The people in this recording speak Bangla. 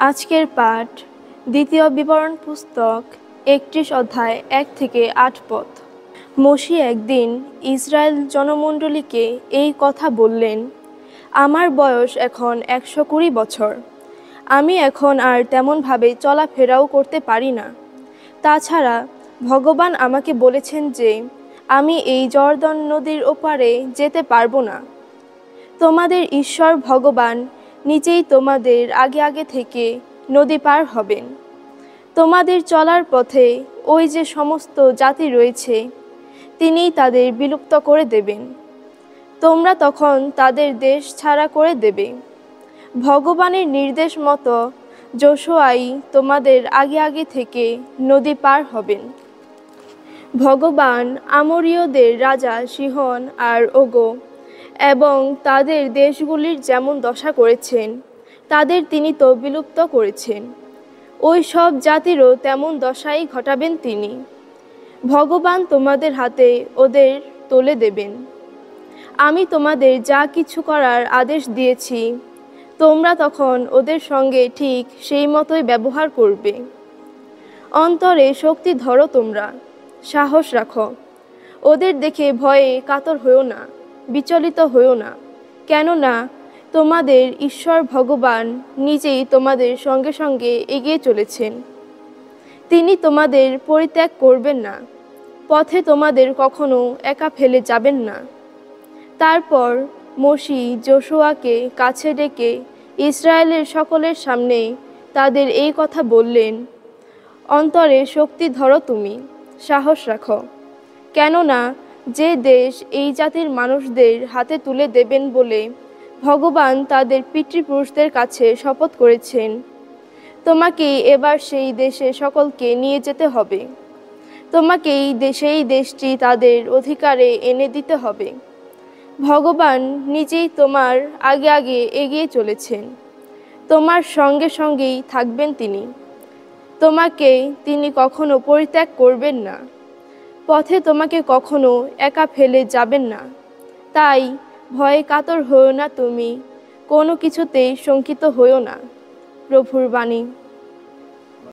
আজকের পাঠ দ্বিতীয় বিবরণ পুস্তক ৩১ অধ্যায় ১ থেকে ৮ পদ। মশি একদিন ইসরায়েল জনমণ্ডলীকে এই কথা বললেন, আমার বয়স এখন ১২০ বছর। আমি এখন আর তেমনভাবে চলাফেরাও করতে পারি না। তাছাড়া ভগবান আমাকে বলেছেন যে আমি এই জর্দন নদীর ওপারে যেতে পারবো না। তোমাদের ঈশ্বর ভগবান নিজেই তোমাদের আগে আগে থেকে নদী পার হবেন। তোমাদের চলার পথে ওই যে সমস্ত জাতি রয়েছে, তিনিই তাদের বিলুপ্ত করে দেবেন। তোমরা তখন তাদের দেশ ছাড়া করে দেবে। ভগবানের নির্দেশ মতো যোশুয়াই তোমাদের আগে আগে থেকে নদী পার হবেন। ভগবান আমোরীয়দের রাজা সিহন আর ওগো এবং তাদের দেশগুলির যেমন দশা করেছেন, তাদের তিনি তো বিলুপ্ত করেছেন। ওই সব জাতিরও তেমন দশাই ঘটাবেন তিনি। ভগবান তোমাদের হাতে ওদের তুলে দেবেন। আমি তোমাদের যা কিছু করার আদেশ দিয়েছি, তোমরা তখন ওদের সঙ্গে ঠিক সেই মতোই ব্যবহার করবে। অন্তরে শক্তি ধরো, তোমরা সাহস রাখো। ওদের দেখে ভয়ে কাতর হইও না, বিচলিত হইও না, কেননা তোমাদের ঈশ্বর ভগবান নিজেই তোমাদের সঙ্গে সঙ্গে এগিয়ে চলেছেন। তিনি তোমাদের পরিত্যাগ করবেন না, পথে তোমাদের কখনো একা ফেলে যাবেন না। তারপর মশি যোশুয়াকে কাছে ডেকে ইসরায়েলের সকলের সামনে তাদের এই কথা বললেন, অন্তরে শক্তি ধরো, তুমি সাহস রাখো, কেননা যে দেশ এই জাতির মানুষদের হাতে তুলে দেবেন বলে ভগবান তাদের পিতৃপুরুষদের কাছে শপথ করেছেন, তোমাকে এবার সেই দেশে সকলকে নিয়ে যেতে হবে। তোমাকে সেই দেশটি তাদের অধিকারে এনে দিতে হবে। ভগবান নিজেই তোমার আগে আগে এগিয়ে চলেছেন, তোমার সঙ্গে সঙ্গেই থাকবেন তিনি। তোমাকে তিনি কখনো পরিত্যাগ করবেন না, পথে তোমাকে কখনো একা ফেলে যাবেন না। তাই ভয়ে কাতর হইও না, তুমি কোনো কিছুতেই শঙ্কিত হইও না। প্রভুর বাণী।